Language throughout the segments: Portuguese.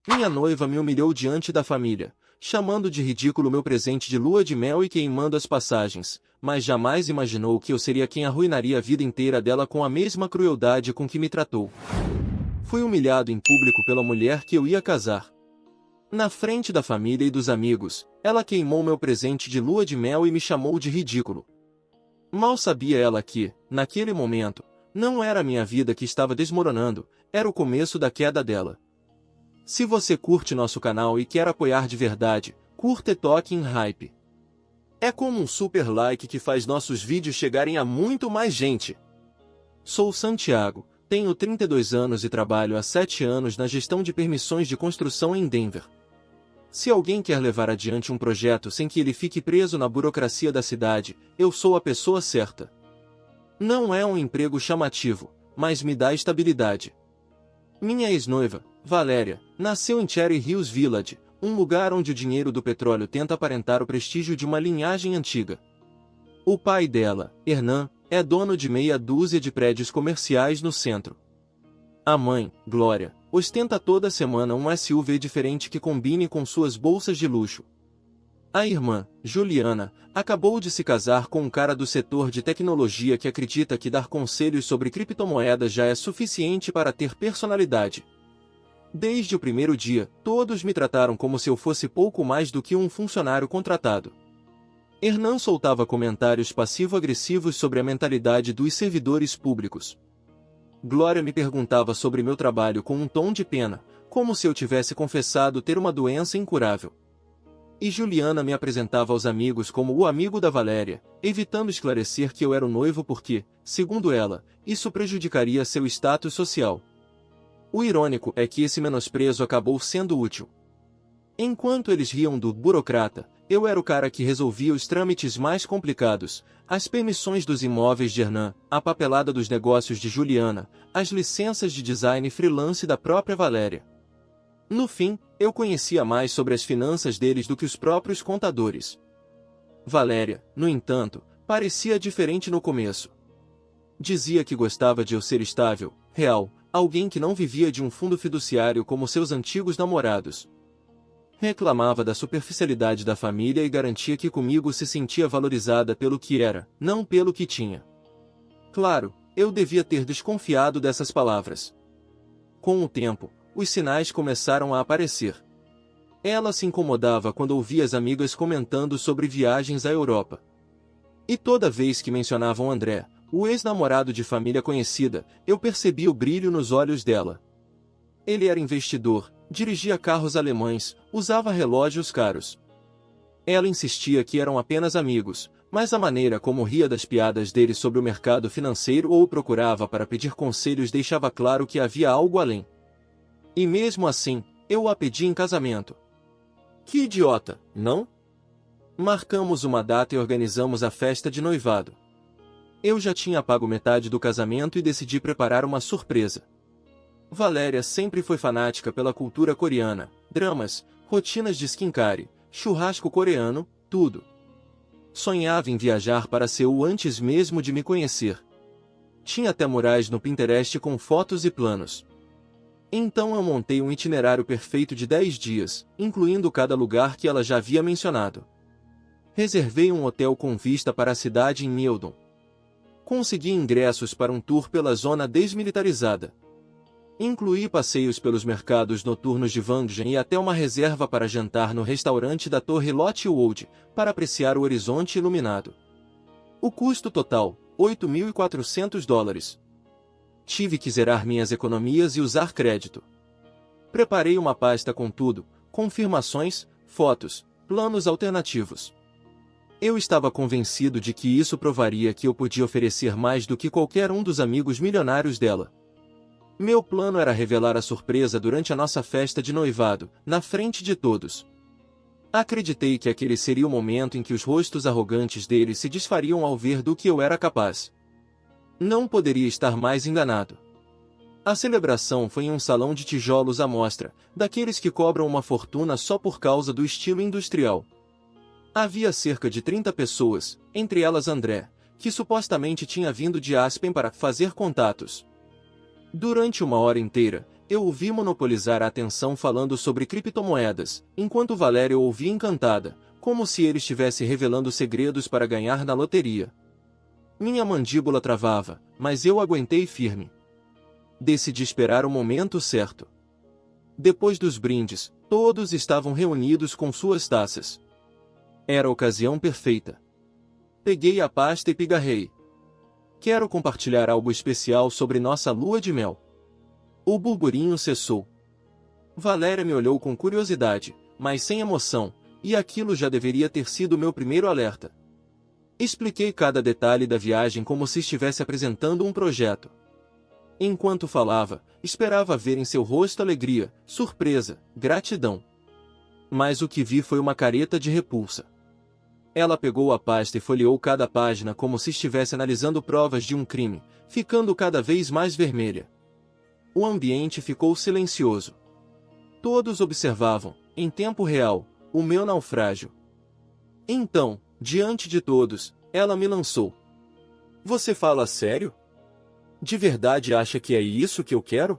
Minha noiva me humilhou diante da família, chamando de ridículo meu presente de lua de mel e queimando as passagens, mas jamais imaginou que eu seria quem arruinaria a vida inteira dela com a mesma crueldade com que me tratou. Fui humilhado em público pela mulher que eu ia casar. Na frente da família e dos amigos, ela queimou meu presente de lua de mel e me chamou de ridículo. Mal sabia ela que, naquele momento, não era a minha vida que estava desmoronando, era o começo da queda dela. Se você curte nosso canal e quer apoiar de verdade, curta e toque em hype. É como um super like que faz nossos vídeos chegarem a muito mais gente. Sou Santiago, tenho 32 anos e trabalho há 7 anos na gestão de permissões de construção em Denver. Se alguém quer levar adiante um projeto sem que ele fique preso na burocracia da cidade, eu sou a pessoa certa. Não é um emprego chamativo, mas me dá estabilidade. Minha ex-noiva, Valéria, nasceu em Cherry Hills Village, um lugar onde o dinheiro do petróleo tenta aparentar o prestígio de uma linhagem antiga. O pai dela, Hernan, é dono de meia dúzia de prédios comerciais no centro. A mãe, Glória, ostenta toda semana um SUV diferente que combine com suas bolsas de luxo. A irmã, Juliana, acabou de se casar com um cara do setor de tecnologia que acredita que dar conselhos sobre criptomoedas já é suficiente para ter personalidade. Desde o primeiro dia, todos me trataram como se eu fosse pouco mais do que um funcionário contratado. Hernan soltava comentários passivo-agressivos sobre a mentalidade dos servidores públicos. Glória me perguntava sobre meu trabalho com um tom de pena, como se eu tivesse confessado ter uma doença incurável. E Juliana me apresentava aos amigos como o amigo da Valéria, evitando esclarecer que eu era o noivo porque, segundo ela, isso prejudicaria seu status social. O irônico é que esse menosprezo acabou sendo útil. Enquanto eles riam do burocrata, eu era o cara que resolvia os trâmites mais complicados, as permissões dos imóveis de Hernan, a papelada dos negócios de Juliana, as licenças de design freelance da própria Valéria. No fim, eu conhecia mais sobre as finanças deles do que os próprios contadores. Valéria, no entanto, parecia diferente no começo. Dizia que gostava de eu ser estável, real, alguém que não vivia de um fundo fiduciário como seus antigos namorados. Reclamava da superficialidade da família e garantia que comigo se sentia valorizada pelo que era, não pelo que tinha. Claro, eu devia ter desconfiado dessas palavras. Com o tempo, os sinais começaram a aparecer. Ela se incomodava quando ouvia as amigas comentando sobre viagens à Europa. E toda vez que mencionavam André, o ex-namorado de família conhecida, eu percebia o brilho nos olhos dela. Ele era investidor, dirigia carros alemães, usava relógios caros. Ela insistia que eram apenas amigos, mas a maneira como ria das piadas dele sobre o mercado financeiro ou procurava para pedir conselhos deixava claro que havia algo além. E mesmo assim, eu a pedi em casamento. Que idiota, não? Marcamos uma data e organizamos a festa de noivado. Eu já tinha pago metade do casamento e decidi preparar uma surpresa. Valéria sempre foi fanática pela cultura coreana, dramas, rotinas de skincare, churrasco coreano, tudo. Sonhava em viajar para Seul antes mesmo de me conhecer. Tinha até murais no Pinterest com fotos e planos. Então eu montei um itinerário perfeito de 10 dias, incluindo cada lugar que ela já havia mencionado. Reservei um hotel com vista para a cidade em Myeongdong. Consegui ingressos para um tour pela zona desmilitarizada. Incluí passeios pelos mercados noturnos de Wangjin e até uma reserva para jantar no restaurante da Torre Lotte-World, para apreciar o horizonte iluminado. O custo total, $8.400. Tive que zerar minhas economias e usar crédito. Preparei uma pasta com tudo, confirmações, fotos, planos alternativos. Eu estava convencido de que isso provaria que eu podia oferecer mais do que qualquer um dos amigos milionários dela. Meu plano era revelar a surpresa durante a nossa festa de noivado, na frente de todos. Acreditei que aquele seria o momento em que os rostos arrogantes deles se desfariam ao ver do que eu era capaz. Não poderia estar mais enganado. A celebração foi em um salão de tijolos à mostra, daqueles que cobram uma fortuna só por causa do estilo industrial. Havia cerca de 30 pessoas, entre elas André, que supostamente tinha vindo de Aspen para fazer contatos. Durante uma hora inteira, Eu o vi monopolizar a atenção falando sobre criptomoedas, enquanto Valéria ouvia encantada, como se ele estivesse revelando segredos para ganhar na loteria. Minha mandíbula travava, mas eu aguentei firme. Decidi esperar o momento certo. Depois dos brindes, todos estavam reunidos com suas taças. Era a ocasião perfeita. Peguei a pasta e pigarrei. Quero compartilhar algo especial sobre nossa lua de mel. O burburinho cessou. Valéria me olhou com curiosidade, mas sem emoção, e aquilo já deveria ter sido meu primeiro alerta. Expliquei cada detalhe da viagem como se estivesse apresentando um projeto. Enquanto falava, esperava ver em seu rosto alegria, surpresa, gratidão. Mas o que vi foi uma careta de repulsa. Ela pegou a pasta e folheou cada página como se estivesse analisando provas de um crime, ficando cada vez mais vermelha. O ambiente ficou silencioso. Todos observavam, em tempo real, o meu naufrágio. Então, diante de todos, ela me lançou. Você fala sério? De verdade acha que é isso que eu quero?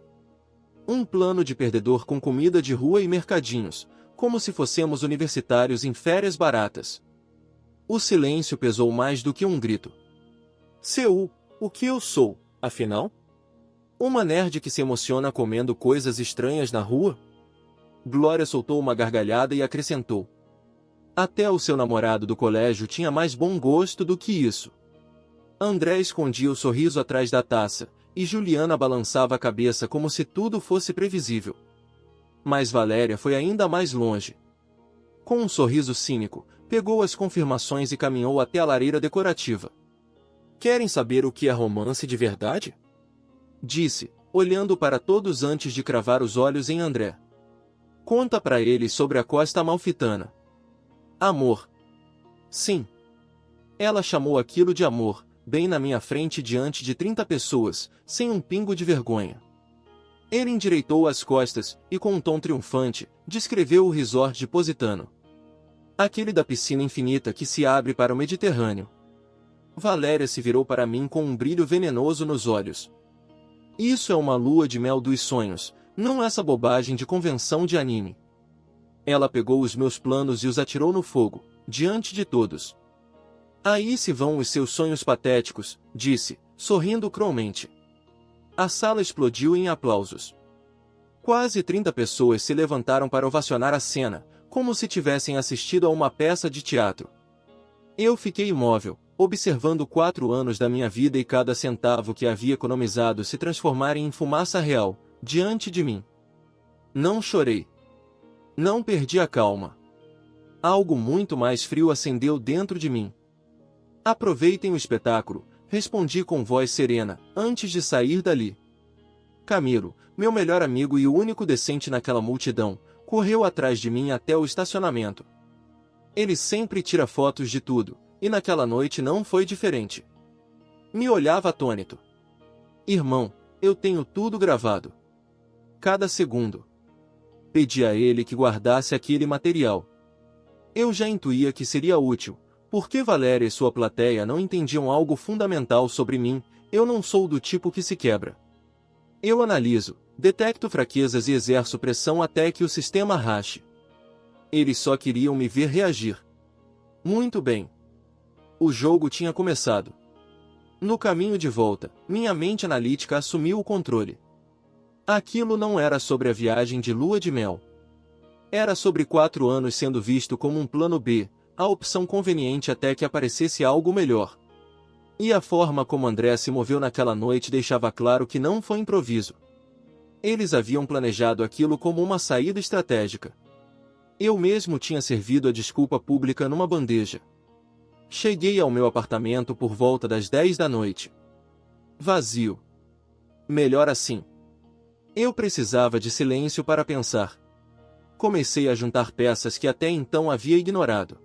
Um plano de perdedor com comida de rua e mercadinhos, como se fossemos universitários em férias baratas. O silêncio pesou mais do que um grito. Seu, o que eu sou, afinal? Uma nerd que se emociona comendo coisas estranhas na rua? Glória soltou uma gargalhada e acrescentou. Até o seu namorado do colégio tinha mais bom gosto do que isso. André escondia o sorriso atrás da taça, e Juliana balançava a cabeça como se tudo fosse previsível. Mas Valéria foi ainda mais longe. Com um sorriso cínico, pegou as confirmações e caminhou até a lareira decorativa. Querem saber o que é romance de verdade? Disse, olhando para todos antes de cravar os olhos em André. Conta para eles sobre a Costa Amalfitana. Amor. Sim. Ela chamou aquilo de amor, bem na minha frente diante de 30 pessoas, sem um pingo de vergonha. Ele endireitou as costas, e com um tom triunfante, descreveu o resort de Positano. Aquele da piscina infinita que se abre para o Mediterrâneo. Valéria se virou para mim com um brilho venenoso nos olhos. Isso é uma lua de mel dos sonhos, não essa bobagem de convenção de anime. Ela pegou os meus planos e os atirou no fogo, diante de todos. Aí se vão os seus sonhos patéticos, disse, sorrindo cruelmente. A sala explodiu em aplausos. Quase 30 pessoas se levantaram para ovacionar a cena, como se tivessem assistido a uma peça de teatro. Eu fiquei imóvel, observando 4 anos da minha vida e cada centavo que havia economizado se transformarem em fumaça real, diante de mim. Não chorei. Não perdi a calma. Algo muito mais frio acendeu dentro de mim. Aproveitem o espetáculo, respondi com voz serena, antes de sair dali. Camilo, meu melhor amigo e o único decente naquela multidão, correu atrás de mim até o estacionamento. Ele sempre tira fotos de tudo, e naquela noite não foi diferente. Me olhava atônito. Irmão, eu tenho tudo gravado. Cada segundo. Pedi a ele que guardasse aquele material. Eu já intuía que seria útil, porque Valéria e sua plateia não entendiam algo fundamental sobre mim. Eu não sou do tipo que se quebra. Eu analiso, detecto fraquezas e exerço pressão até que o sistema rache. Eles só queriam me ver reagir. Muito bem. O jogo tinha começado. No caminho de volta, minha mente analítica assumiu o controle. Aquilo não era sobre a viagem de lua de mel. Era sobre 4 anos sendo visto como um plano B, a opção conveniente até que aparecesse algo melhor. E a forma como André se moveu naquela noite deixava claro que não foi improviso. Eles haviam planejado aquilo como uma saída estratégica. Eu mesmo tinha servido a desculpa pública numa bandeja. Cheguei ao meu apartamento por volta das 10 da noite. Vazio. Melhor assim. Eu precisava de silêncio para pensar. Comecei a juntar peças que até então havia ignorado.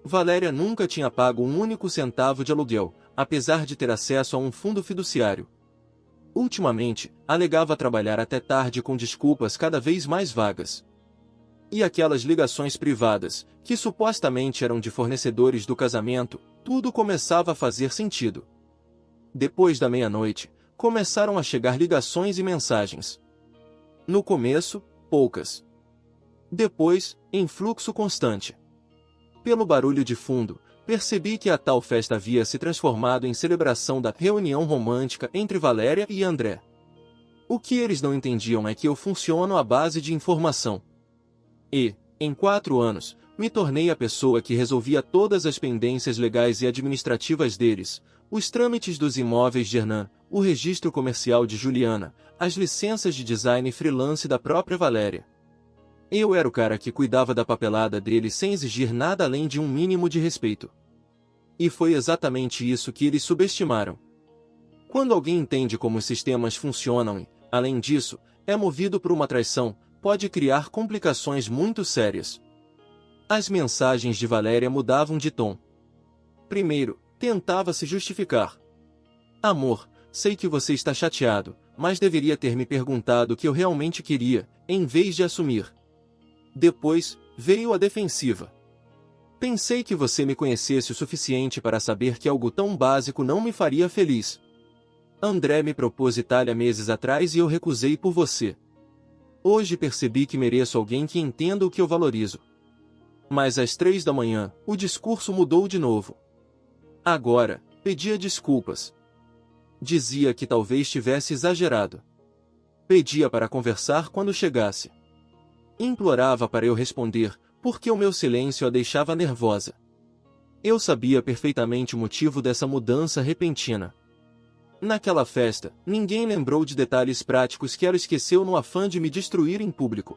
Valéria nunca tinha pago um único centavo de aluguel, apesar de ter acesso a um fundo fiduciário. Ultimamente, alegava trabalhar até tarde com desculpas cada vez mais vagas. E aquelas ligações privadas, que supostamente eram de fornecedores do casamento, tudo começava a fazer sentido. Depois da meia-noite, começaram a chegar ligações e mensagens. No começo, poucas. Depois, em fluxo constante. Pelo barulho de fundo, percebi que a tal festa havia se transformado em celebração da reunião romântica entre Valéria e André. O que eles não entendiam é que eu funciono à base de informação. E, em 4 anos, me tornei a pessoa que resolvia todas as pendências legais e administrativas deles, os trâmites dos imóveis de Hernan, o registro comercial de Juliana, as licenças de design freelance da própria Valéria. Eu era o cara que cuidava da papelada deles sem exigir nada além de um mínimo de respeito. E foi exatamente isso que eles subestimaram. Quando alguém entende como os sistemas funcionam e, além disso, é movido por uma traição, pode criar complicações muito sérias. As mensagens de Valéria mudavam de tom. Primeiro, tentava se justificar. Amor, sei que você está chateado, mas deveria ter me perguntado o que eu realmente queria, em vez de assumir. Depois, veio a defensiva. Pensei que você me conhecesse o suficiente para saber que algo tão básico não me faria feliz. André me propôs Itália meses atrás e eu recusei por você. Hoje percebi que mereço alguém que entenda o que eu valorizo. Mas às 3 da manhã, o discurso mudou de novo. Agora, pedia desculpas. Dizia que talvez tivesse exagerado. Pedia para conversar quando chegasse. Implorava para eu responder, porque o meu silêncio a deixava nervosa. Eu sabia perfeitamente o motivo dessa mudança repentina. Naquela festa, ninguém lembrou de detalhes práticos que ela esqueceu no afã de me destruir em público.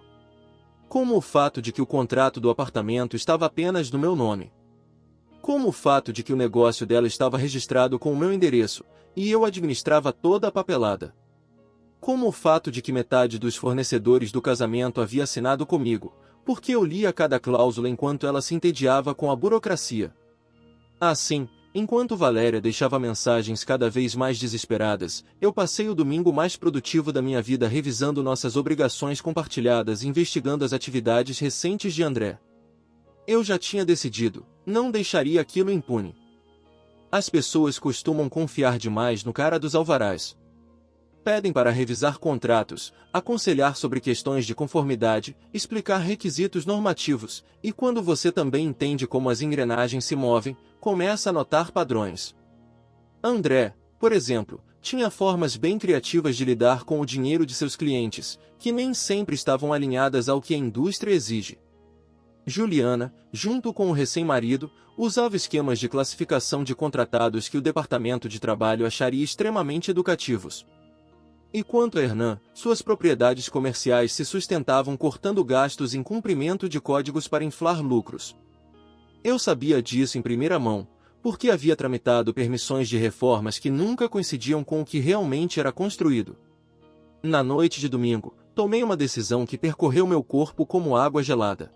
Como o fato de que o contrato do apartamento estava apenas no meu nome. Como o fato de que o negócio dela estava registrado com o meu endereço, e eu administrava toda a papelada. Como o fato de que metade dos fornecedores do casamento havia assinado comigo, porque eu lia cada cláusula enquanto ela se entediava com a burocracia. Assim, enquanto Valéria deixava mensagens cada vez mais desesperadas, eu passei o domingo mais produtivo da minha vida revisando nossas obrigações compartilhadas e investigando as atividades recentes de André. Eu já tinha decidido, não deixaria aquilo impune. As pessoas costumam confiar demais no cara dos alvarás. Pedem para revisar contratos, aconselhar sobre questões de conformidade, explicar requisitos normativos, e quando você também entende como as engrenagens se movem, começa a notar padrões. André, por exemplo, tinha formas bem criativas de lidar com o dinheiro de seus clientes, que nem sempre estavam alinhadas ao que a indústria exige. Juliana, junto com o recém-marido, usava esquemas de classificação de contratados que o departamento de trabalho acharia extremamente educativos. E quanto a Hernan, suas propriedades comerciais se sustentavam cortando gastos em cumprimento de códigos para inflar lucros. Eu sabia disso em primeira mão, porque havia tramitado permissões de reformas que nunca coincidiam com o que realmente era construído. Na noite de domingo, tomei uma decisão que percorreu meu corpo como água gelada.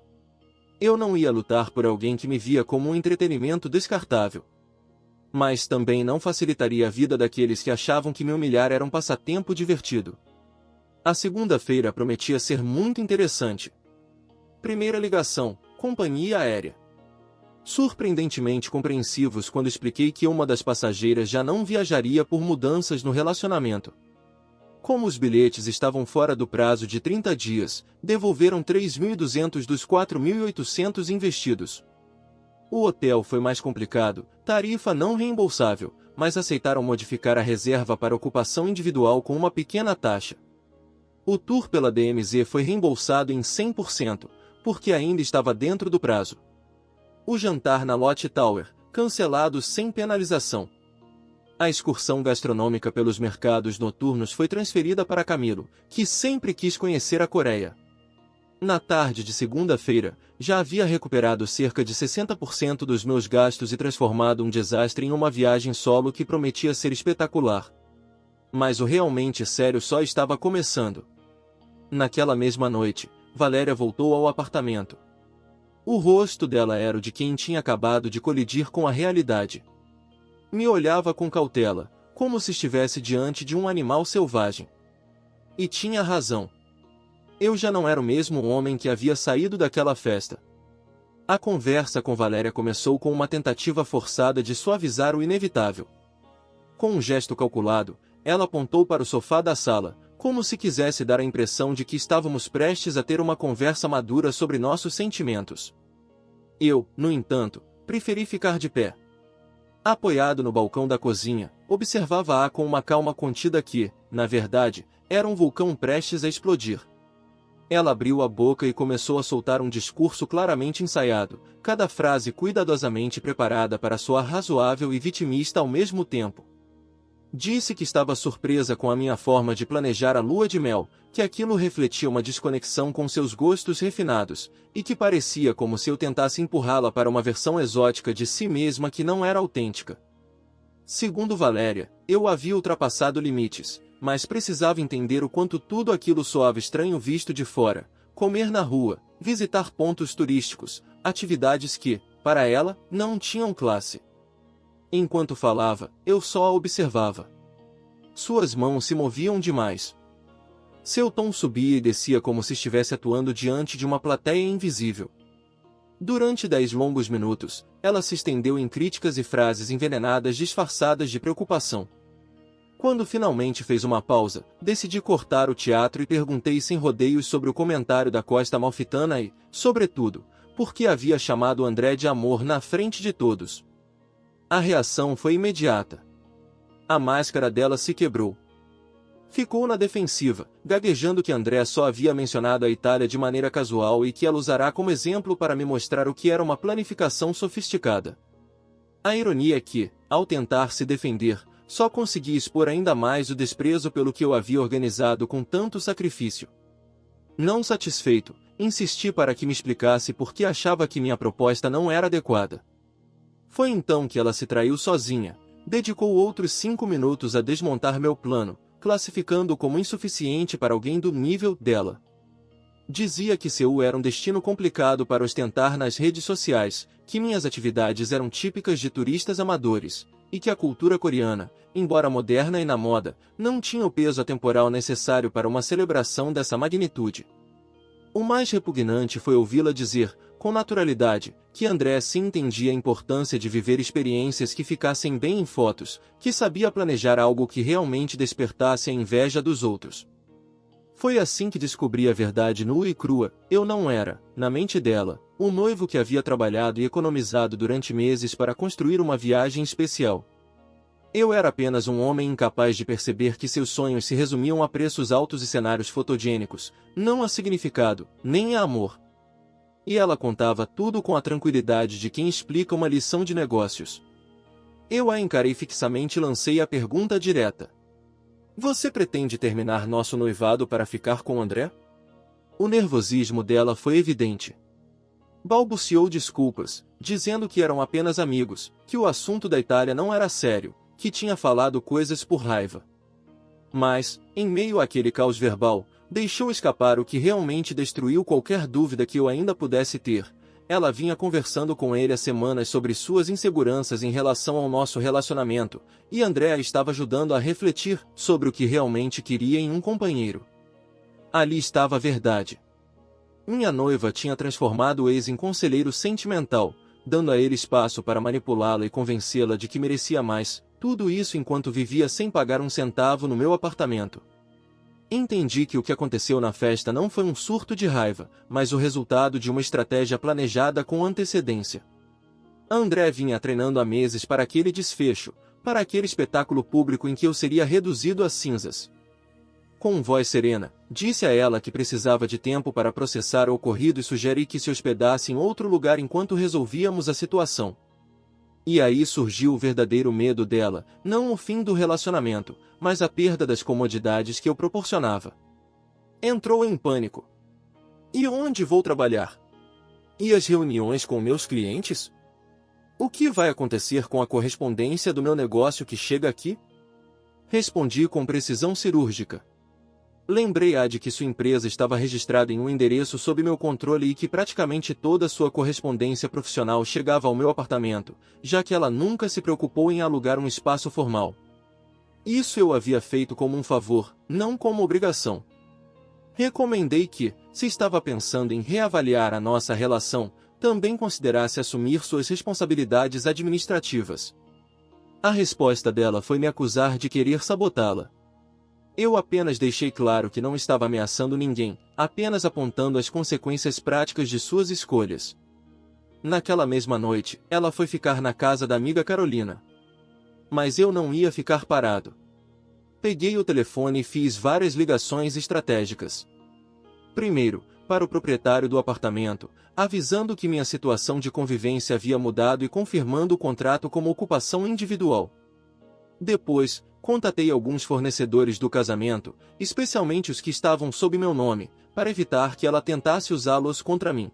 Eu não ia lutar por alguém que me via como um entretenimento descartável. Mas também não facilitaria a vida daqueles que achavam que me humilhar era um passatempo divertido. A segunda-feira prometia ser muito interessante. Primeira ligação, companhia aérea. Surpreendentemente compreensivos quando expliquei que uma das passageiras já não viajaria por mudanças no relacionamento. Como os bilhetes estavam fora do prazo de 30 dias, devolveram 3.200 dos 4.800 investidos. O hotel foi mais complicado, tarifa não reembolsável, mas aceitaram modificar a reserva para ocupação individual com uma pequena taxa. O tour pela DMZ foi reembolsado em 100%, porque ainda estava dentro do prazo. O jantar na Lotte Tower, cancelado sem penalização. A excursão gastronômica pelos mercados noturnos foi transferida para Camilo, que sempre quis conhecer a Coreia. Na tarde de segunda-feira, já havia recuperado cerca de 60% dos meus gastos e transformado um desastre em uma viagem solo que prometia ser espetacular. Mas o realmente sério só estava começando. Naquela mesma noite, Valéria voltou ao apartamento. O rosto dela era o de quem tinha acabado de colidir com a realidade. Me olhava com cautela, como se estivesse diante de um animal selvagem. E tinha razão. Eu já não era o mesmo homem que havia saído daquela festa. A conversa com Valéria começou com uma tentativa forçada de suavizar o inevitável. Com um gesto calculado, ela apontou para o sofá da sala, como se quisesse dar a impressão de que estávamos prestes a ter uma conversa madura sobre nossos sentimentos. Eu, no entanto, preferi ficar de pé. Apoiado no balcão da cozinha, observava-a com uma calma contida que, na verdade, era um vulcão prestes a explodir. Ela abriu a boca e começou a soltar um discurso claramente ensaiado, cada frase cuidadosamente preparada para soar razoável e vitimista ao mesmo tempo. Disse que estava surpresa com a minha forma de planejar a lua de mel, que aquilo refletia uma desconexão com seus gostos refinados, e que parecia como se eu tentasse empurrá-la para uma versão exótica de si mesma que não era autêntica. Segundo Valéria, eu havia ultrapassado limites, mas precisava entender o quanto tudo aquilo soava estranho visto de fora: comer na rua, visitar pontos turísticos, atividades que, para ela, não tinham classe. Enquanto falava, eu só a observava. Suas mãos se moviam demais. Seu tom subia e descia como se estivesse atuando diante de uma plateia invisível. Durante 10 longos minutos, ela se estendeu em críticas e frases envenenadas disfarçadas de preocupação. Quando finalmente fez uma pausa, decidi cortar o teatro e perguntei sem rodeios sobre o comentário da Costa Amalfitana e, sobretudo, por que havia chamado André de amor na frente de todos. A reação foi imediata. A máscara dela se quebrou. Ficou na defensiva, gaguejando que André só havia mencionado a Itália de maneira casual e que ela usará como exemplo para me mostrar o que era uma planificação sofisticada. A ironia é que, ao tentar se defender, só consegui expor ainda mais o desprezo pelo que eu havia organizado com tanto sacrifício. Não satisfeito, insisti para que me explicasse por que achava que minha proposta não era adequada. Foi então que ela se traiu sozinha, dedicou outros 5 minutos a desmontar meu plano, classificando-o como insuficiente para alguém do nível dela. Dizia que Seul era um destino complicado para ostentar nas redes sociais, que minhas atividades eram típicas de turistas amadores, e que a cultura coreana, embora moderna e na moda, não tinha o peso atemporal necessário para uma celebração dessa magnitude. O mais repugnante foi ouvi-la dizer, com naturalidade, que André se entendia a importância de viver experiências que ficassem bem em fotos, que sabia planejar algo que realmente despertasse a inveja dos outros. Foi assim que descobri a verdade nua e crua: eu não era, na mente dela, o noivo que havia trabalhado e economizado durante meses para construir uma viagem especial. Eu era apenas um homem incapaz de perceber que seus sonhos se resumiam a preços altos e cenários fotogênicos, não a significado, nem a amor. E ela contava tudo com a tranquilidade de quem explica uma lição de negócios. Eu a encarei fixamente e lancei a pergunta direta: você pretende terminar nosso noivado para ficar com André? O nervosismo dela foi evidente. Balbuciou desculpas, dizendo que eram apenas amigos, que o assunto da Itália não era sério, que tinha falado coisas por raiva. Mas, em meio àquele caos verbal, deixou escapar o que realmente destruiu qualquer dúvida que eu ainda pudesse ter. Ela vinha conversando com ele há semanas sobre suas inseguranças em relação ao nosso relacionamento, e André a estava ajudando a refletir sobre o que realmente queria em um companheiro. Ali estava a verdade. Minha noiva tinha transformado o ex em conselheiro sentimental, dando a ele espaço para manipulá-la e convencê-la de que merecia mais, tudo isso enquanto vivia sem pagar um centavo no meu apartamento. Entendi que o que aconteceu na festa não foi um surto de raiva, mas o resultado de uma estratégia planejada com antecedência. André vinha treinando há meses para aquele desfecho, para aquele espetáculo público em que eu seria reduzido a cinzas. Com voz serena, disse a ela que precisava de tempo para processar o ocorrido e sugeri que se hospedasse em outro lugar enquanto resolvíamos a situação. E aí surgiu o verdadeiro medo dela, não o fim do relacionamento, mas a perda das comodidades que eu proporcionava. Entrou em pânico. E onde vou trabalhar? E as reuniões com meus clientes? O que vai acontecer com a correspondência do meu negócio que chega aqui? Respondi com precisão cirúrgica. Lembrei-a de que sua empresa estava registrada em um endereço sob meu controle e que praticamente toda sua correspondência profissional chegava ao meu apartamento, já que ela nunca se preocupou em alugar um espaço formal. Isso eu havia feito como um favor, não como obrigação. Recomendei que, se estava pensando em reavaliar a nossa relação, também considerasse assumir suas responsabilidades administrativas. A resposta dela foi me acusar de querer sabotá-la. Eu apenas deixei claro que não estava ameaçando ninguém, apenas apontando as consequências práticas de suas escolhas. Naquela mesma noite, ela foi ficar na casa da amiga Carolina. Mas eu não ia ficar parado. Peguei o telefone e fiz várias ligações estratégicas. Primeiro, para o proprietário do apartamento, avisando que minha situação de convivência havia mudado e confirmando o contrato como ocupação individual. Depois, contatei alguns fornecedores do casamento, especialmente os que estavam sob meu nome, para evitar que ela tentasse usá-los contra mim.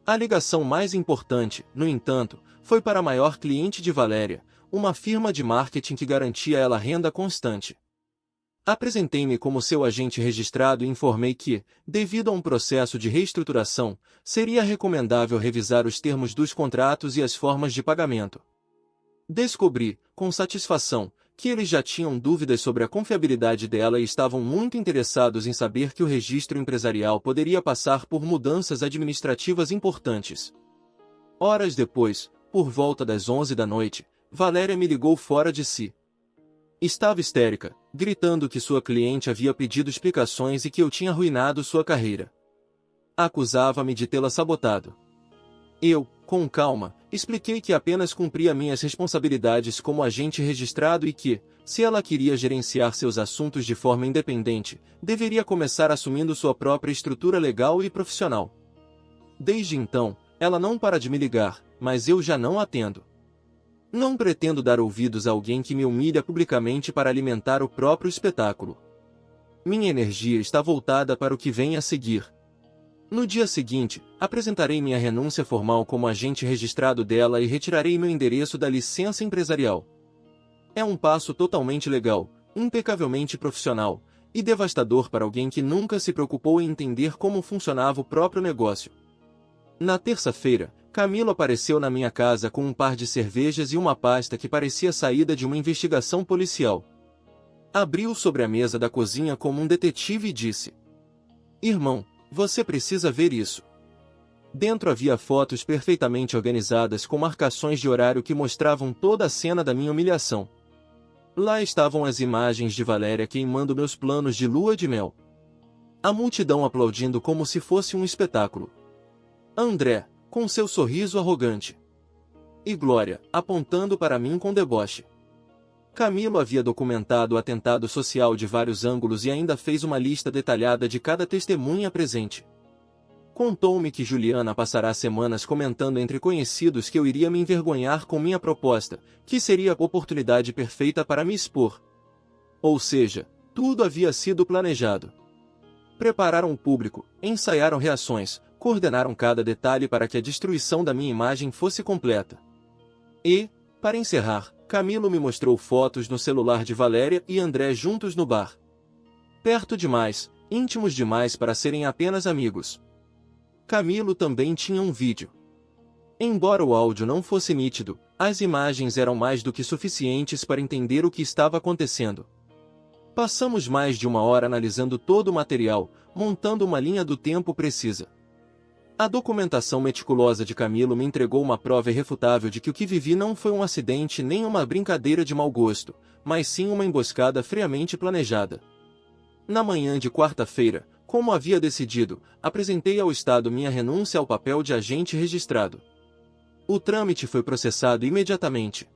A ligação mais importante, no entanto, foi para a maior cliente de Valéria, uma firma de marketing que garantia a ela renda constante. Apresentei-me como seu agente registrado e informei que, devido a um processo de reestruturação, seria recomendável revisar os termos dos contratos e as formas de pagamento. Descobri, com satisfação, que eles já tinham dúvidas sobre a confiabilidade dela e estavam muito interessados em saber que o registro empresarial poderia passar por mudanças administrativas importantes. Horas depois, por volta das 11 da noite, Valéria me ligou fora de si. Estava histérica, gritando que sua cliente havia pedido explicações e que eu tinha arruinado sua carreira. Acusava-me de tê-la sabotado. Eu, com calma, expliquei que apenas cumpria minhas responsabilidades como agente registrado e que, se ela queria gerenciar seus assuntos de forma independente, deveria começar assumindo sua própria estrutura legal e profissional. Desde então, ela não para de me ligar, mas eu já não atendo. Não pretendo dar ouvidos a alguém que me humilha publicamente para alimentar o próprio espetáculo. Minha energia está voltada para o que vem a seguir. No dia seguinte, apresentarei minha renúncia formal como agente registrado dela e retirarei meu endereço da licença empresarial. É um passo totalmente legal, impecavelmente profissional, e devastador para alguém que nunca se preocupou em entender como funcionava o próprio negócio. Na terça-feira, Camilo apareceu na minha casa com um par de cervejas e uma pasta que parecia saída de uma investigação policial. Abriu sobre a mesa da cozinha como um detetive e disse: "Irmão, você precisa ver isso." Dentro havia fotos perfeitamente organizadas com marcações de horário que mostravam toda a cena da minha humilhação. Lá estavam as imagens de Valéria queimando meus planos de lua de mel. A multidão aplaudindo como se fosse um espetáculo. André, com seu sorriso arrogante. E Glória, apontando para mim com deboche. Camilo havia documentado o atentado social de vários ângulos e ainda fez uma lista detalhada de cada testemunha presente. Contou-me que Juliana passará semanas comentando entre conhecidos que eu iria me envergonhar com minha proposta, que seria a oportunidade perfeita para me expor. Ou seja, tudo havia sido planejado. Prepararam o público, ensaiaram reações, coordenaram cada detalhe para que a destruição da minha imagem fosse completa. E, para encerrar, Camilo me mostrou fotos no celular de Valéria e André juntos no bar. Perto demais, íntimos demais para serem apenas amigos. Camilo também tinha um vídeo. Embora o áudio não fosse nítido, as imagens eram mais do que suficientes para entender o que estava acontecendo. Passamos mais de 1 hora analisando todo o material, montando uma linha do tempo precisa. A documentação meticulosa de Camilo me entregou uma prova irrefutável de que o que vivi não foi um acidente nem uma brincadeira de mau gosto, mas sim uma emboscada friamente planejada. Na manhã de quarta-feira, como havia decidido, apresentei ao Estado minha renúncia ao papel de agente registrado. O trâmite foi processado imediatamente.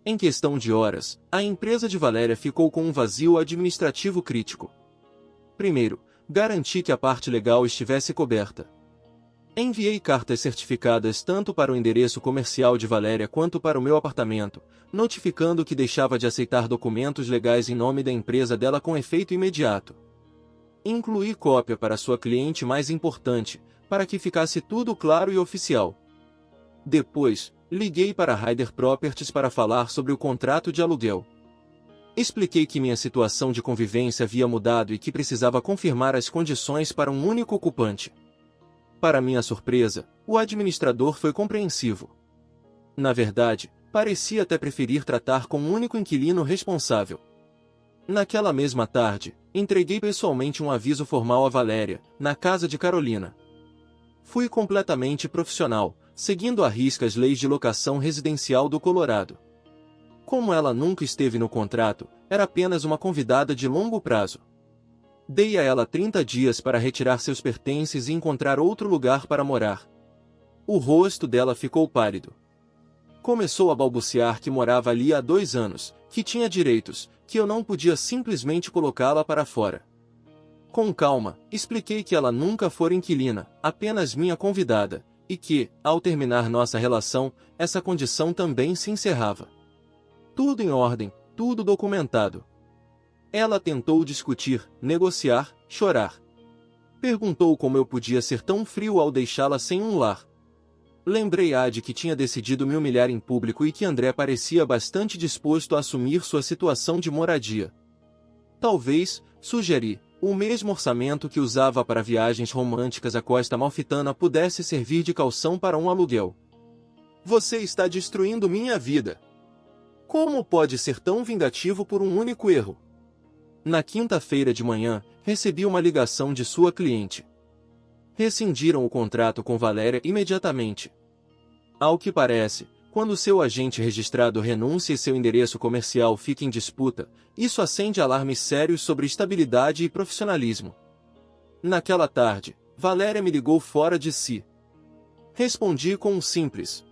Em questão de horas, a empresa de Valéria ficou com um vazio administrativo crítico. Primeiro, garanti que a parte legal estivesse coberta. Enviei cartas certificadas tanto para o endereço comercial de Valéria quanto para o meu apartamento, notificando que deixava de aceitar documentos legais em nome da empresa dela com efeito imediato. Incluí cópia para sua cliente mais importante, para que ficasse tudo claro e oficial. Depois, liguei para a Ryder Properties para falar sobre o contrato de aluguel. Expliquei que minha situação de convivência havia mudado e que precisava confirmar as condições para um único ocupante. Para minha surpresa, o administrador foi compreensivo. Na verdade, parecia até preferir tratar com um único inquilino responsável. Naquela mesma tarde, entreguei pessoalmente um aviso formal a Valéria, na casa de Carolina. Fui completamente profissional, seguindo à risca as leis de locação residencial do Colorado. Como ela nunca esteve no contrato, era apenas uma convidada de longo prazo. Dei a ela 30 dias para retirar seus pertences e encontrar outro lugar para morar. O rosto dela ficou pálido. Começou a balbuciar que morava ali há 2 anos, que tinha direitos, que eu não podia simplesmente colocá-la para fora. Com calma, expliquei que ela nunca fora inquilina, apenas minha convidada, e que, ao terminar nossa relação, essa condição também se encerrava. Tudo em ordem, tudo documentado. Ela tentou discutir, negociar, chorar. Perguntou como eu podia ser tão frio ao deixá-la sem um lar. Lembrei-a de que tinha decidido me humilhar em público e que André parecia bastante disposto a assumir sua situação de moradia. Talvez, sugeri, o mesmo orçamento que usava para viagens românticas à Costa Amalfitana pudesse servir de caução para um aluguel. Você está destruindo minha vida. Como pode ser tão vingativo por um único erro? Na quinta-feira de manhã, recebi uma ligação de sua cliente. Rescindiram o contrato com Valéria imediatamente. Ao que parece, quando seu agente registrado renuncia e seu endereço comercial fica em disputa, isso acende alarmes sérios sobre estabilidade e profissionalismo. Naquela tarde, Valéria me ligou fora de si. Respondi com um simples: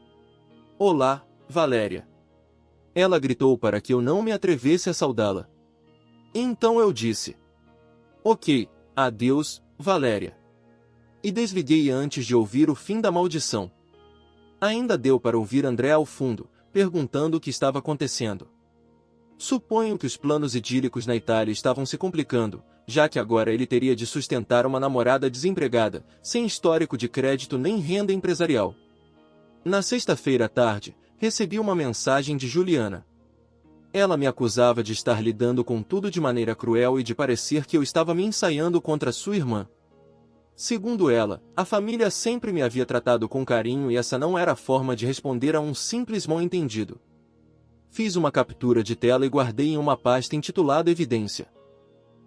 "Olá, Valéria." Ela gritou para que eu não me atrevesse a saudá-la. Então eu disse: "Ok, adeus, Valéria." E desliguei antes de ouvir o fim da maldição. Ainda deu para ouvir André ao fundo, perguntando o que estava acontecendo. Suponho que os planos idílicos na Itália estavam se complicando, já que agora ele teria de sustentar uma namorada desempregada, sem histórico de crédito nem renda empresarial. Na sexta-feira à tarde, recebi uma mensagem de Juliana. Ela me acusava de estar lidando com tudo de maneira cruel e de parecer que eu estava me ensaiando contra sua irmã. Segundo ela, a família sempre me havia tratado com carinho e essa não era a forma de responder a um simples mal-entendido. Fiz uma captura de tela e guardei em uma pasta intitulada Evidência.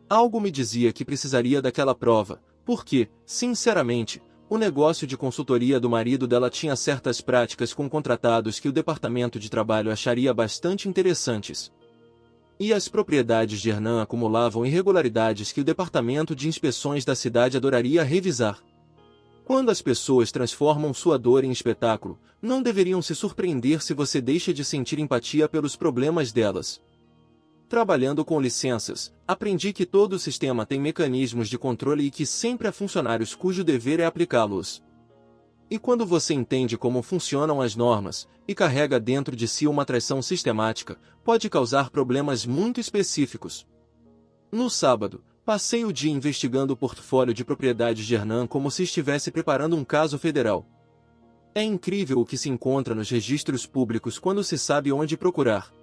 Algo me dizia que precisaria daquela prova, porque, sinceramente, o negócio de consultoria do marido dela tinha certas práticas com contratados que o departamento de trabalho acharia bastante interessantes. E as propriedades de Hernan acumulavam irregularidades que o departamento de inspeções da cidade adoraria revisar. Quando as pessoas transformam sua dor em espetáculo, não deveriam se surpreender se você deixa de sentir empatia pelos problemas delas. Trabalhando com licenças, aprendi que todo o sistema tem mecanismos de controle e que sempre há funcionários cujo dever é aplicá-los. E quando você entende como funcionam as normas, e carrega dentro de si uma traição sistemática, pode causar problemas muito específicos. No sábado, passei o dia investigando o portfólio de propriedades de Hernan como se estivesse preparando um caso federal. É incrível o que se encontra nos registros públicos quando se sabe onde procurar.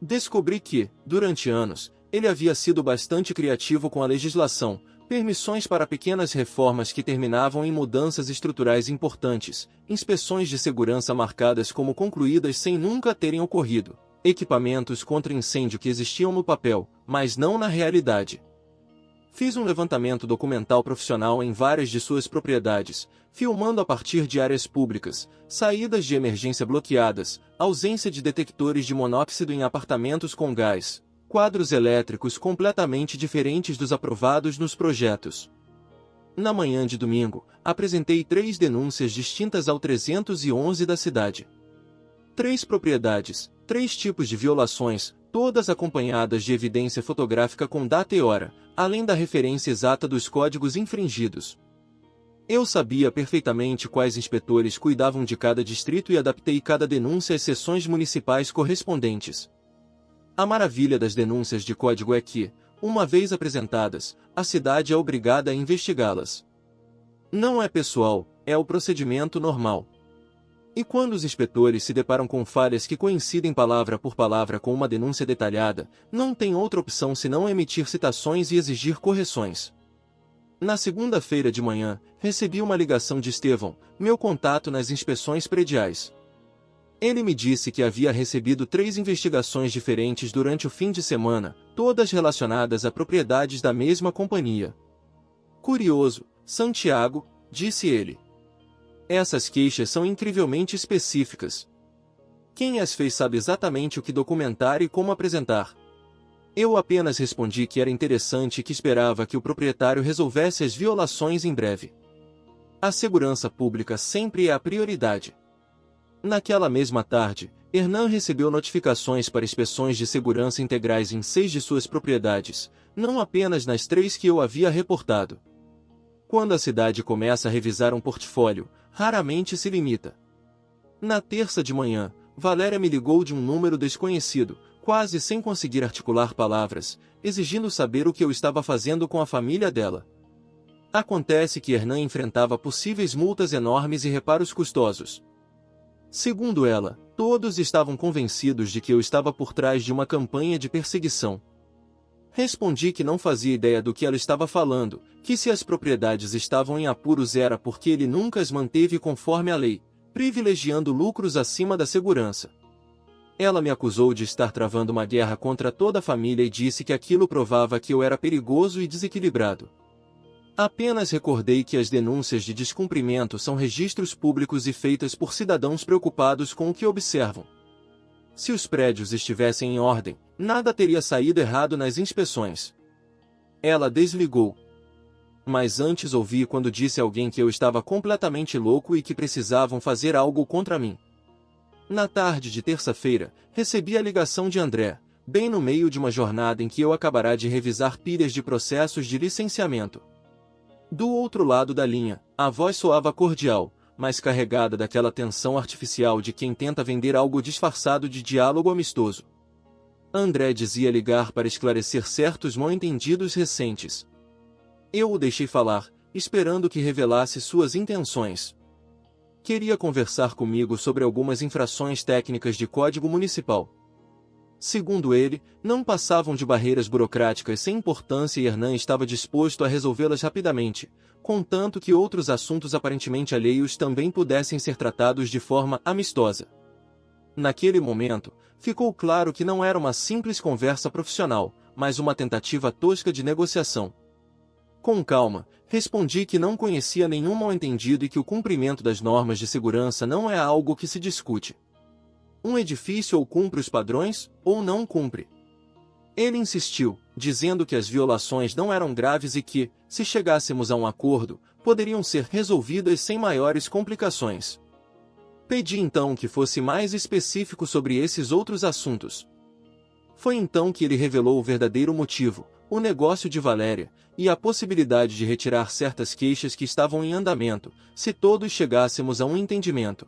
Descobri que, durante anos, ele havia sido bastante criativo com a legislação, permissões para pequenas reformas que terminavam em mudanças estruturais importantes, inspeções de segurança marcadas como concluídas sem nunca terem ocorrido, equipamentos contra incêndio que existiam no papel, mas não na realidade. Fiz um levantamento documental profissional em várias de suas propriedades, filmando a partir de áreas públicas, saídas de emergência bloqueadas, ausência de detectores de monóxido em apartamentos com gás, quadros elétricos completamente diferentes dos aprovados nos projetos. Na manhã de domingo, apresentei 3 denúncias distintas ao 311 da cidade. 3 propriedades, 3 tipos de violações, todas acompanhadas de evidência fotográfica com data e hora, além da referência exata dos códigos infringidos. Eu sabia perfeitamente quais inspetores cuidavam de cada distrito e adaptei cada denúncia às seções municipais correspondentes. A maravilha das denúncias de código é que, uma vez apresentadas, a cidade é obrigada a investigá-las. Não é pessoal, é o procedimento normal. E quando os inspetores se deparam com falhas que coincidem palavra por palavra com uma denúncia detalhada, não tem outra opção senão emitir citações e exigir correções. Na segunda-feira de manhã, recebi uma ligação de Estevão, meu contato nas inspeções prediais. Ele me disse que havia recebido 3 investigações diferentes durante o fim de semana, todas relacionadas a propriedades da mesma companhia. Curioso, Santiago, disse ele. Essas queixas são incrivelmente específicas. Quem as fez sabe exatamente o que documentar e como apresentar. Eu apenas respondi que era interessante e que esperava que o proprietário resolvesse as violações em breve. A segurança pública sempre é a prioridade. Naquela mesma tarde, Hernan recebeu notificações para inspeções de segurança integrais em 6 de suas propriedades, não apenas nas 3 que eu havia reportado. Quando a cidade começa a revisar um portfólio, raramente se limita. Na terça de manhã, Valéria me ligou de um número desconhecido, quase sem conseguir articular palavras, exigindo saber o que eu estava fazendo com a família dela. Acontece que Hernan enfrentava possíveis multas enormes e reparos custosos. Segundo ela, todos estavam convencidos de que eu estava por trás de uma campanha de perseguição. Respondi que não fazia ideia do que ela estava falando, que se as propriedades estavam em apuros era porque ele nunca as manteve conforme a lei, privilegiando lucros acima da segurança. Ela me acusou de estar travando uma guerra contra toda a família e disse que aquilo provava que eu era perigoso e desequilibrado. Apenas recordei que as denúncias de descumprimento são registros públicos e feitas por cidadãos preocupados com o que observam. Se os prédios estivessem em ordem, nada teria saído errado nas inspeções. Ela desligou. Mas antes ouvi quando disse a alguém que eu estava completamente louco e que precisavam fazer algo contra mim. Na tarde de terça-feira, recebi a ligação de André, bem no meio de uma jornada em que eu acabará de revisar pilhas de processos de licenciamento. Do outro lado da linha, a voz soava cordial, mas carregada daquela tensão artificial de quem tenta vender algo disfarçado de diálogo amistoso. André dizia ligar para esclarecer certos mal-entendidos recentes. Eu o deixei falar, esperando que revelasse suas intenções. Queria conversar comigo sobre algumas infrações técnicas de código municipal. Segundo ele, não passavam de barreiras burocráticas sem importância e Hernan estava disposto a resolvê-las rapidamente, contanto que outros assuntos aparentemente alheios também pudessem ser tratados de forma amistosa. Naquele momento, ficou claro que não era uma simples conversa profissional, mas uma tentativa tosca de negociação. Com calma, respondi que não conhecia nenhum mal-entendido e que o cumprimento das normas de segurança não é algo que se discute. Um edifício ou cumpre os padrões, ou não cumpre. Ele insistiu, dizendo que as violações não eram graves e que, se chegássemos a um acordo, poderiam ser resolvidas sem maiores complicações. Pedi então que fosse mais específico sobre esses outros assuntos. Foi então que ele revelou o verdadeiro motivo, o negócio de Valéria, e a possibilidade de retirar certas queixas que estavam em andamento, se todos chegássemos a um entendimento.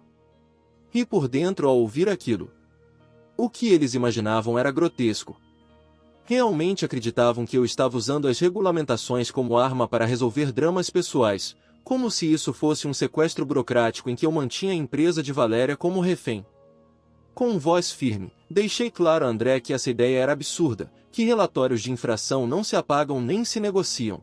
Ri por dentro ao ouvir aquilo. O que eles imaginavam era grotesco. Realmente acreditavam que eu estava usando as regulamentações como arma para resolver dramas pessoais, como se isso fosse um sequestro burocrático em que eu mantinha a empresa de Valéria como refém. Com voz firme, deixei claro a André que essa ideia era absurda, que relatórios de infração não se apagam nem se negociam.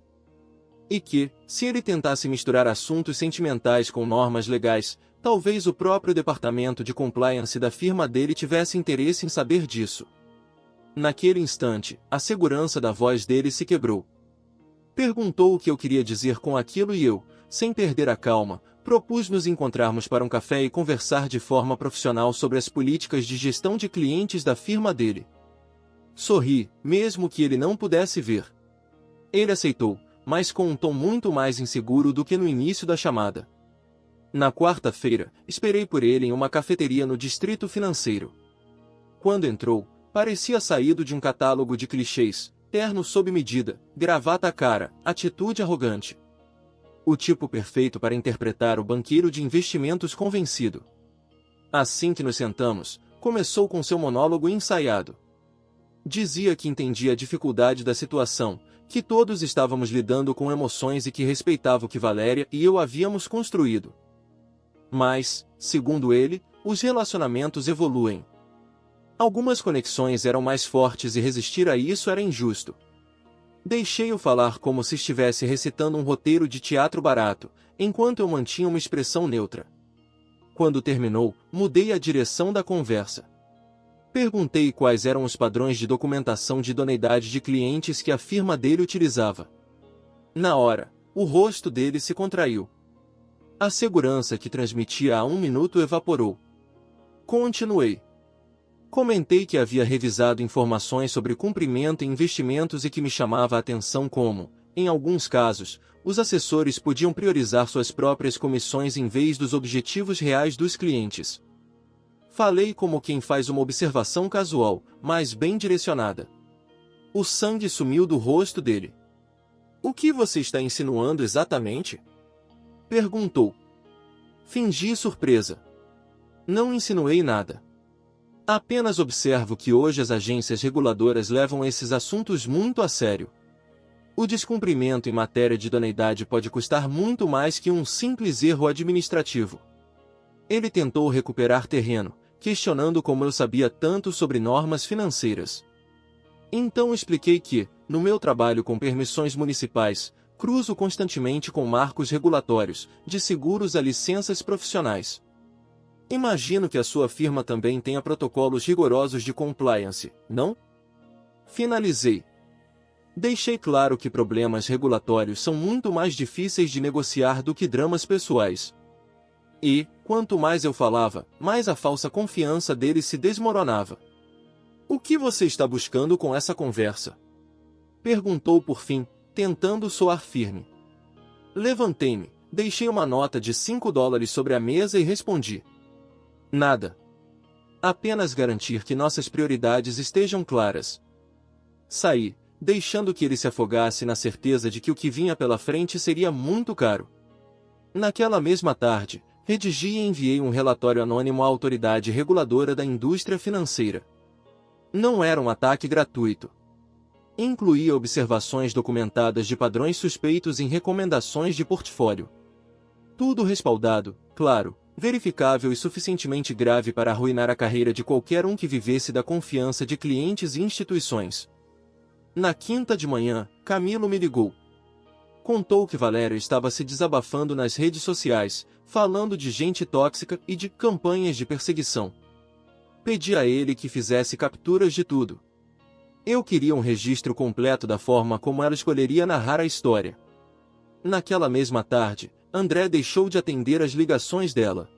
E que, se ele tentasse misturar assuntos sentimentais com normas legais, talvez o próprio departamento de compliance da firma dele tivesse interesse em saber disso. Naquele instante, a segurança da voz dele se quebrou. Perguntou o que eu queria dizer com aquilo e eu, sem perder a calma, propus nos encontrarmos para um café e conversar de forma profissional sobre as políticas de gestão de clientes da firma dele. Sorri, mesmo que ele não pudesse ver. Ele aceitou, mas com um tom muito mais inseguro do que no início da chamada. Na quarta-feira, esperei por ele em uma cafeteria no distrito financeiro. Quando entrou, parecia saído de um catálogo de clichês, terno sob medida, gravata cara, atitude arrogante. O tipo perfeito para interpretar o banqueiro de investimentos convencido. Assim que nos sentamos, começou com seu monólogo ensaiado. Dizia que entendia a dificuldade da situação, que todos estávamos lidando com emoções e que respeitava o que Valéria e eu havíamos construído. Mas, segundo ele, os relacionamentos evoluem. Algumas conexões eram mais fortes e resistir a isso era injusto. Deixei-o falar como se estivesse recitando um roteiro de teatro barato, enquanto eu mantinha uma expressão neutra. Quando terminou, mudei a direção da conversa. Perguntei quais eram os padrões de documentação de idoneidade de clientes que a firma dele utilizava. Na hora, o rosto dele se contraiu. A segurança que transmitia há um minuto evaporou. Continuei. Comentei que havia revisado informações sobre cumprimento e investimentos e que me chamava a atenção como, em alguns casos, os assessores podiam priorizar suas próprias comissões em vez dos objetivos reais dos clientes. Falei como quem faz uma observação casual, mas bem direcionada. O sangue sumiu do rosto dele. "O que você está insinuando exatamente?" perguntou. Fingi surpresa. "Não insinuei nada. Apenas observo que hoje as agências reguladoras levam esses assuntos muito a sério. O descumprimento em matéria de idoneidade pode custar muito mais que um simples erro administrativo." Ele tentou recuperar terreno, questionando como eu sabia tanto sobre normas financeiras. Então expliquei que, no meu trabalho com permissões municipais, cruzo constantemente com marcos regulatórios, de seguros a licenças profissionais. Imagino que a sua firma também tenha protocolos rigorosos de compliance, não? Finalizei. Deixei claro que problemas regulatórios são muito mais difíceis de negociar do que dramas pessoais. E, quanto mais eu falava, mais a falsa confiança dele se desmoronava. "O que você está buscando com essa conversa?" perguntou por fim, tentando soar firme. Levantei-me, deixei uma nota de $5 sobre a mesa e respondi. "Nada. Apenas garantir que nossas prioridades estejam claras." Saí, deixando que ele se afogasse na certeza de que o que vinha pela frente seria muito caro. Naquela mesma tarde, redigi e enviei um relatório anônimo à autoridade reguladora da indústria financeira. Não era um ataque gratuito. Incluía observações documentadas de padrões suspeitos em recomendações de portfólio. Tudo respaldado, claro, verificável e suficientemente grave para arruinar a carreira de qualquer um que vivesse da confiança de clientes e instituições. Na quinta de manhã, Camilo me ligou. Contou que Valério estava se desabafando nas redes sociais, falando de gente tóxica e de campanhas de perseguição. Pedi a ele que fizesse capturas de tudo. Eu queria um registro completo da forma como ela escolheria narrar a história. Naquela mesma tarde, André deixou de atender as ligações dela.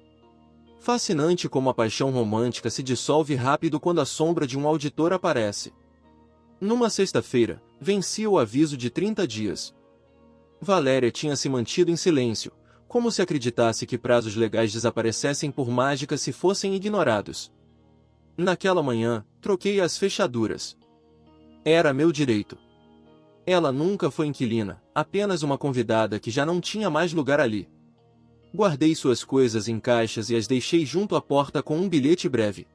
Fascinante como a paixão romântica se dissolve rápido quando a sombra de um auditor aparece. Numa sexta-feira, venci o aviso de 30 dias. Valéria tinha se mantido em silêncio, como se acreditasse que prazos legais desaparecessem por mágica se fossem ignorados. Naquela manhã, troquei as fechaduras. Era meu direito. Ela nunca foi inquilina, apenas uma convidada que já não tinha mais lugar ali. Guardei suas coisas em caixas e as deixei junto à porta com um bilhete breve.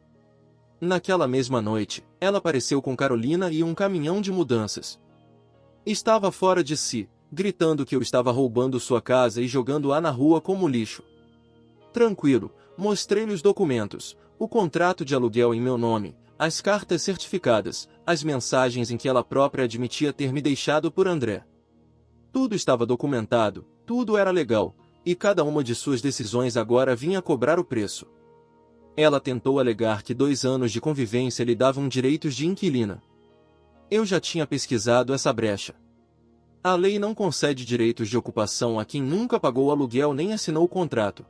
Naquela mesma noite, ela apareceu com Carolina e um caminhão de mudanças. Estava fora de si, gritando que eu estava roubando sua casa e jogando-a na rua como lixo. Tranquilo, mostrei-lhe os documentos, o contrato de aluguel em meu nome, as cartas certificadas, as mensagens em que ela própria admitia ter me deixado por André. Tudo estava documentado, tudo era legal, e cada uma de suas decisões agora vinha cobrar o preço. Ela tentou alegar que 2 anos de convivência lhe davam direitos de inquilina. Eu já tinha pesquisado essa brecha. A lei não concede direitos de ocupação a quem nunca pagou aluguel nem assinou o contrato.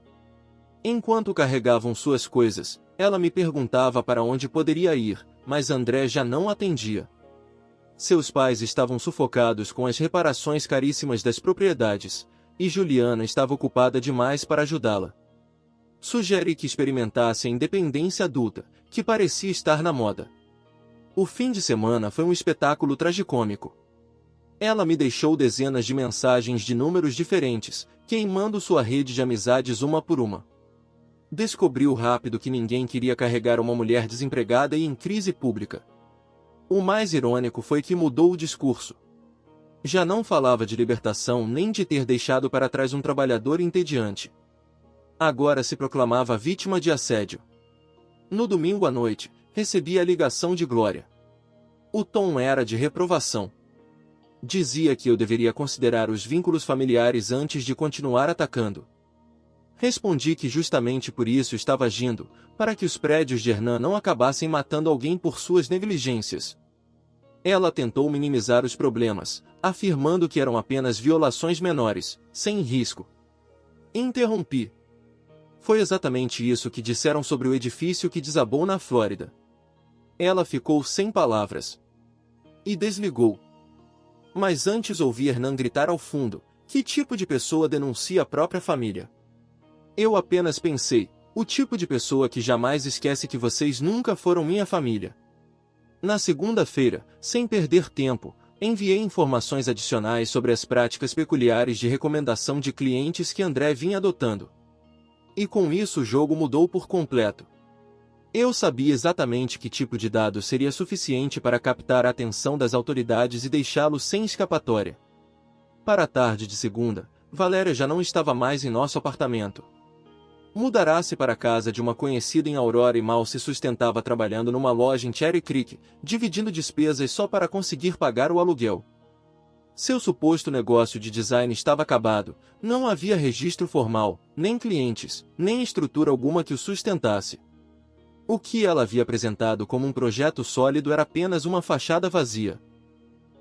Enquanto carregavam suas coisas, ela me perguntava para onde poderia ir, mas André já não atendia. Seus pais estavam sufocados com as reparações caríssimas das propriedades, e Juliana estava ocupada demais para ajudá-la. Sugeri que experimentasse a independência adulta, que parecia estar na moda. O fim de semana foi um espetáculo tragicômico. Ela me deixou dezenas de mensagens de números diferentes, queimando sua rede de amizades uma por uma. Descobriu rápido que ninguém queria carregar uma mulher desempregada e em crise pública. O mais irônico foi que mudou o discurso. Já não falava de libertação nem de ter deixado para trás um trabalhador entediante. Agora se proclamava vítima de assédio. No domingo à noite, recebi a ligação de Glória. O tom era de reprovação. Dizia que eu deveria considerar os vínculos familiares antes de continuar atacando. Respondi que justamente por isso estava agindo, para que os prédios de Hernan não acabassem matando alguém por suas negligências. Ela tentou minimizar os problemas, afirmando que eram apenas violações menores, sem risco. Interrompi. Foi exatamente isso que disseram sobre o edifício que desabou na Flórida. Ela ficou sem palavras. E desligou. Mas antes ouvi Hernan gritar ao fundo: que tipo de pessoa denuncia a própria família? Eu apenas pensei: o tipo de pessoa que jamais esquece que vocês nunca foram minha família. Na segunda-feira, sem perder tempo, enviei informações adicionais sobre as práticas peculiares de recomendação de clientes que André vinha adotando. E com isso o jogo mudou por completo. Eu sabia exatamente que tipo de dado seria suficiente para captar a atenção das autoridades e deixá-lo sem escapatória. Para a tarde de segunda, Valéria já não estava mais em nosso apartamento. Mudará-se para a casa de uma conhecida em Aurora e mal se sustentava trabalhando numa loja em Cherry Creek, dividindo despesas só para conseguir pagar o aluguel. Seu suposto negócio de design estava acabado, não havia registro formal, nem clientes, nem estrutura alguma que o sustentasse. O que ela havia apresentado como um projeto sólido era apenas uma fachada vazia.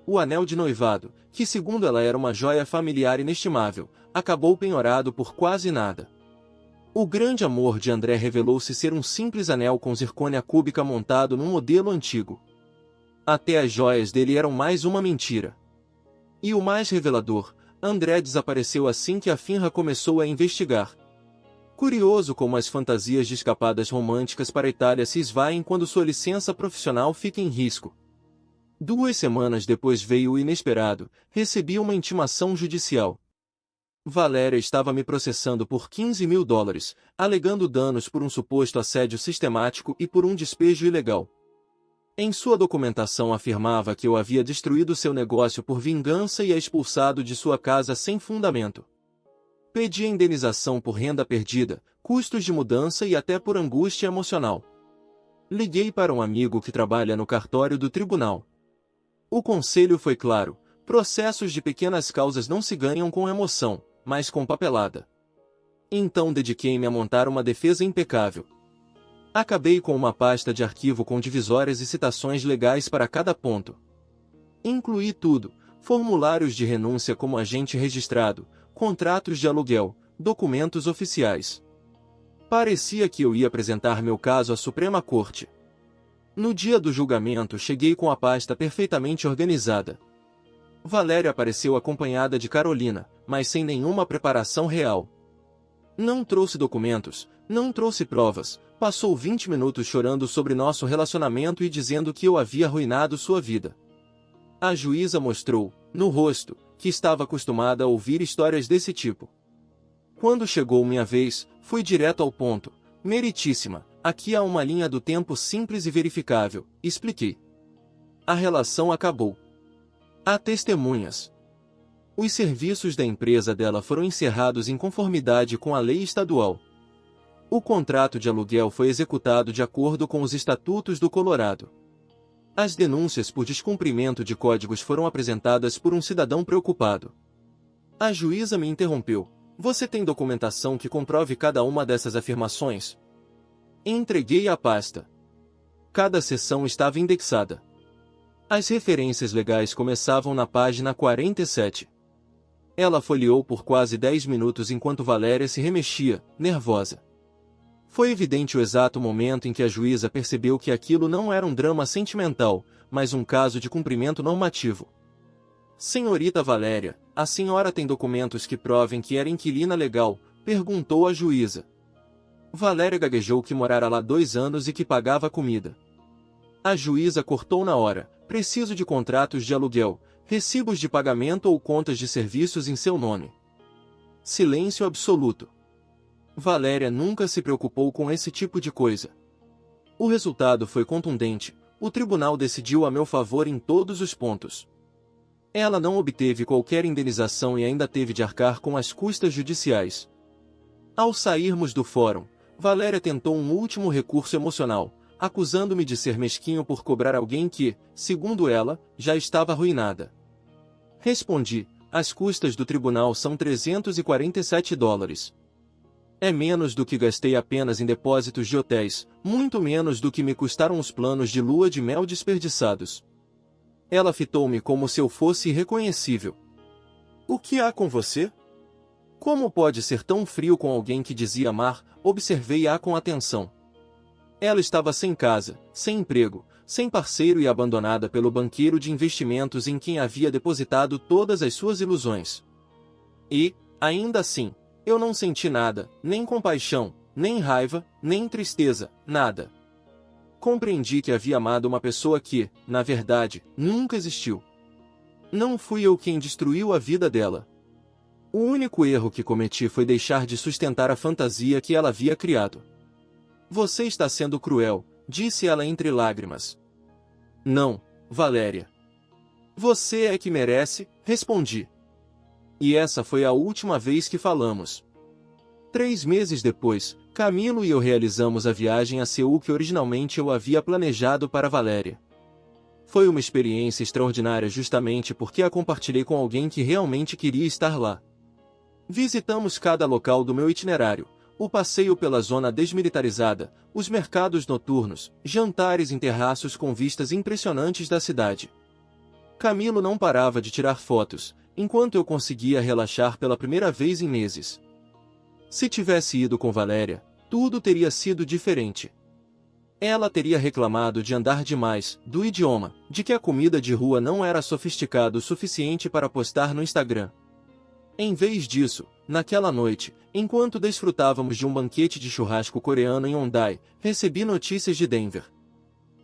O anel de noivado, que segundo ela era uma joia familiar inestimável, acabou penhorado por quase nada. O grande amor de André revelou-se ser um simples anel com zircônia cúbica montado num modelo antigo. Até as joias dele eram mais uma mentira. E o mais revelador, André desapareceu assim que a Finra começou a investigar. Curioso como as fantasias de escapadas românticas para a Itália se esvaem quando sua licença profissional fica em risco. 2 semanas depois veio o inesperado: recebi uma intimação judicial. Valéria estava me processando por $15.000, alegando danos por um suposto assédio sistemático e por um despejo ilegal. Em sua documentação afirmava que eu havia destruído seu negócio por vingança e a expulsado de sua casa sem fundamento. Pedia indenização por renda perdida, custos de mudança e até por angústia emocional. Liguei para um amigo que trabalha no cartório do tribunal. O conselho foi claro: processos de pequenas causas não se ganham com emoção, mas com papelada. Então dediquei-me a montar uma defesa impecável. Acabei com uma pasta de arquivo com divisórias e citações legais para cada ponto. Incluí tudo: formulários de renúncia como agente registrado, contratos de aluguel, documentos oficiais. Parecia que eu ia apresentar meu caso à Suprema Corte. No dia do julgamento cheguei com a pasta perfeitamente organizada. Valéria apareceu acompanhada de Carolina, mas sem nenhuma preparação real. Não trouxe documentos, não trouxe provas, passou 20 minutos chorando sobre nosso relacionamento e dizendo que eu havia arruinado sua vida. A juíza mostrou, no rosto, que estava acostumada a ouvir histórias desse tipo. Quando chegou minha vez, fui direto ao ponto: meritíssima, aqui há uma linha do tempo simples e verificável, expliquei. A relação acabou. Há testemunhas. Os serviços da empresa dela foram encerrados em conformidade com a lei estadual. O contrato de aluguel foi executado de acordo com os estatutos do Colorado. As denúncias por descumprimento de códigos foram apresentadas por um cidadão preocupado. A juíza me interrompeu: você tem documentação que comprove cada uma dessas afirmações? Entreguei a pasta. Cada seção estava indexada. As referências legais começavam na página 47. Ela folheou por quase 10 minutos enquanto Valéria se remexia, nervosa. Foi evidente o exato momento em que a juíza percebeu que aquilo não era um drama sentimental, mas um caso de cumprimento normativo. Senhorita Valéria, a senhora tem documentos que provem que era inquilina legal? Perguntou a juíza. Valéria gaguejou que morara lá 2 anos e que pagava comida. A juíza cortou na hora: preciso de contratos de aluguel, recibos de pagamento ou contas de serviços em seu nome. Silêncio absoluto. Valéria nunca se preocupou com esse tipo de coisa. O resultado foi contundente: o tribunal decidiu a meu favor em todos os pontos. Ela não obteve qualquer indenização e ainda teve de arcar com as custas judiciais. Ao sairmos do fórum, Valéria tentou um último recurso emocional, acusando-me de ser mesquinho por cobrar alguém que, segundo ela, já estava arruinada. Respondi: as custas do tribunal são $347. É menos do que gastei apenas em depósitos de hotéis, muito menos do que me custaram os planos de lua de mel desperdiçados. Ela fitou-me como se eu fosse irreconhecível. O que há com você? Como pode ser tão frio com alguém que dizia amar? Observei-a com atenção. Ela estava sem casa, sem emprego, sem parceiro e abandonada pelo banqueiro de investimentos em quem havia depositado todas as suas ilusões. E, ainda assim, eu não senti nada, nem compaixão, nem raiva, nem tristeza, nada. Compreendi que havia amado uma pessoa que, na verdade, nunca existiu. Não fui eu quem destruiu a vida dela. O único erro que cometi foi deixar de sustentar a fantasia que ela havia criado. Você está sendo cruel, disse ela entre lágrimas. Não, Valéria. Você é que merece, respondi. E essa foi a última vez que falamos. 3 meses depois, Camilo e eu realizamos a viagem a Seul que originalmente eu havia planejado para Valéria. Foi uma experiência extraordinária justamente porque a compartilhei com alguém que realmente queria estar lá. Visitamos cada local do meu itinerário, o passeio pela zona desmilitarizada, os mercados noturnos, jantares em terraços com vistas impressionantes da cidade. Camilo não parava de tirar fotos, enquanto eu conseguia relaxar pela primeira vez em meses. Se tivesse ido com Valéria, tudo teria sido diferente. Ela teria reclamado de andar demais, do idioma, de que a comida de rua não era sofisticada o suficiente para postar no Instagram. Em vez disso, naquela noite, enquanto desfrutávamos de um banquete de churrasco coreano em Hyundai, recebi notícias de Denver.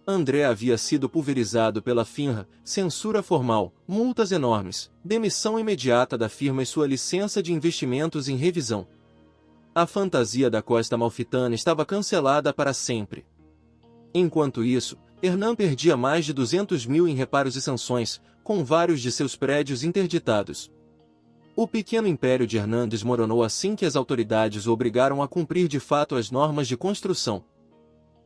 André havia sido pulverizado pela FINRA, censura formal, multas enormes, demissão imediata da firma e sua licença de investimentos em revisão. A fantasia da Costa Amalfitana estava cancelada para sempre. Enquanto isso, Hernan perdia mais de 200 mil em reparos e sanções, com vários de seus prédios interditados. O pequeno império de Hernan desmoronou assim que as autoridades o obrigaram a cumprir de fato as normas de construção.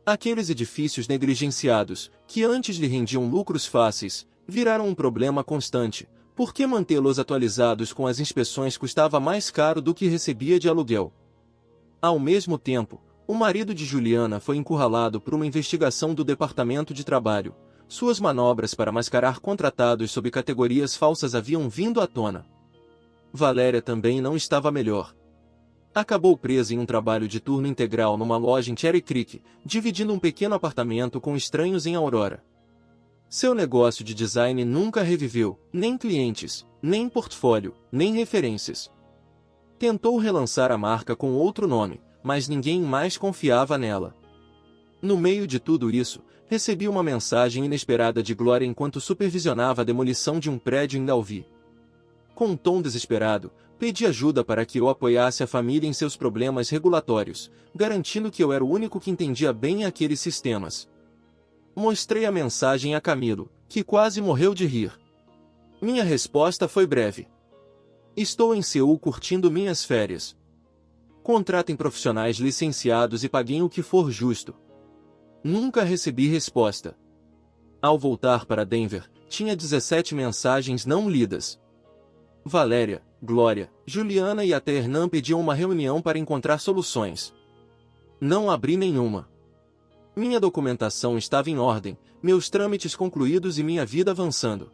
Aqueles edifícios negligenciados, que antes lhe rendiam lucros fáceis, viraram um problema constante, porque mantê-los atualizados com as inspeções custava mais caro do que recebia de aluguel. Ao mesmo tempo, o marido de Juliana foi encurralado por uma investigação do Departamento de Trabalho. Suas manobras para mascarar contratados sob categorias falsas haviam vindo à tona. Valéria também não estava melhor. Acabou presa em um trabalho de turno integral numa loja em Cherry Creek, dividindo um pequeno apartamento com estranhos em Aurora. Seu negócio de design nunca reviveu, nem clientes, nem portfólio, nem referências. Tentou relançar a marca com outro nome, mas ninguém mais confiava nela. No meio de tudo isso, recebi uma mensagem inesperada de Glória enquanto supervisionava a demolição de um prédio em Dalvi. Com um tom desesperado, pedi ajuda para que eu apoiasse a família em seus problemas regulatórios, garantindo que eu era o único que entendia bem aqueles sistemas. Mostrei a mensagem a Camilo, que quase morreu de rir. Minha resposta foi breve. Estou em Seul curtindo minhas férias. Contratem profissionais licenciados e paguem o que for justo. Nunca recebi resposta. Ao voltar para Denver, tinha 17 mensagens não lidas. Valéria, Glória, Juliana e até Hernan pediam uma reunião para encontrar soluções. Não abri nenhuma. Minha documentação estava em ordem, meus trâmites concluídos e minha vida avançando.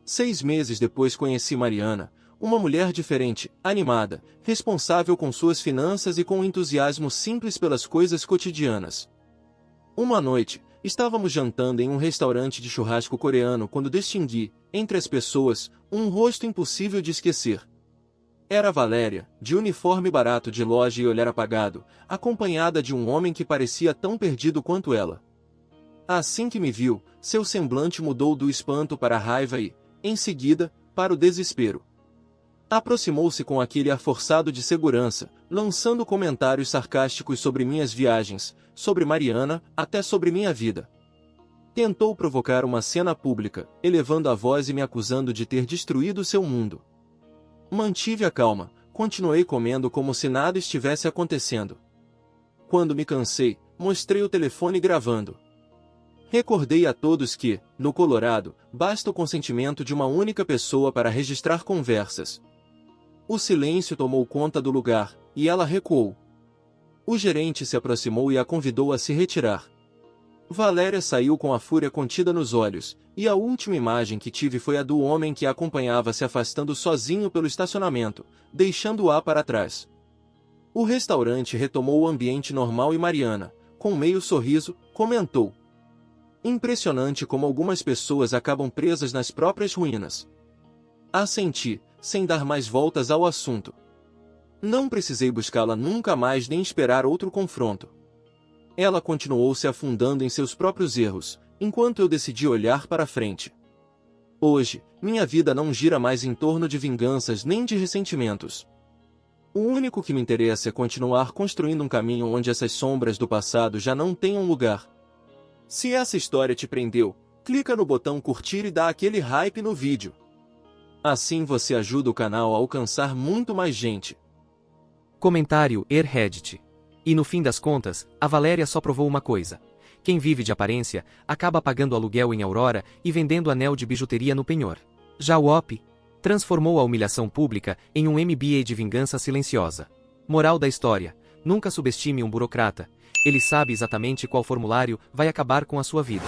6 meses depois conheci Mariana, uma mulher diferente, animada, responsável com suas finanças e com um entusiasmo simples pelas coisas cotidianas. Uma noite, estávamos jantando em um restaurante de churrasco coreano quando distingui, entre as pessoas, um rosto impossível de esquecer. Era Valéria, de uniforme barato de loja e olhar apagado, acompanhada de um homem que parecia tão perdido quanto ela. Assim que me viu, seu semblante mudou do espanto para a raiva e, em seguida, para o desespero. Aproximou-se com aquele ar forçado de segurança, lançando comentários sarcásticos sobre minhas viagens, sobre Mariana, até sobre minha vida. Tentou provocar uma cena pública, elevando a voz e me acusando de ter destruído seu mundo. Mantive a calma, continuei comendo como se nada estivesse acontecendo. Quando me cansei, mostrei o telefone gravando. Recordei a todos que, no Colorado, basta o consentimento de uma única pessoa para registrar conversas. O silêncio tomou conta do lugar, e ela recuou. O gerente se aproximou e a convidou a se retirar. Valéria saiu com a fúria contida nos olhos, e a última imagem que tive foi a do homem que a acompanhava se afastando sozinho pelo estacionamento, deixando-a para trás. O restaurante retomou o ambiente normal e Mariana, com meio sorriso, comentou: Impressionante como algumas pessoas acabam presas nas próprias ruínas. Assenti, sem dar mais voltas ao assunto. Não precisei buscá-la nunca mais nem esperar outro confronto. Ela continuou se afundando em seus próprios erros, enquanto eu decidi olhar para frente. Hoje, minha vida não gira mais em torno de vinganças nem de ressentimentos. O único que me interessa é continuar construindo um caminho onde essas sombras do passado já não tenham lugar. Se essa história te prendeu, clica no botão curtir e dá aquele hype no vídeo. Assim você ajuda o canal a alcançar muito mais gente. Comentário Reddit. E no fim das contas, a Valéria só provou uma coisa. Quem vive de aparência, acaba pagando aluguel em Aurora e vendendo anel de bijuteria no penhor. Já o OP transformou a humilhação pública em um MBA de vingança silenciosa. Moral da história: nunca subestime um burocrata. Ele sabe exatamente qual formulário vai acabar com a sua vida.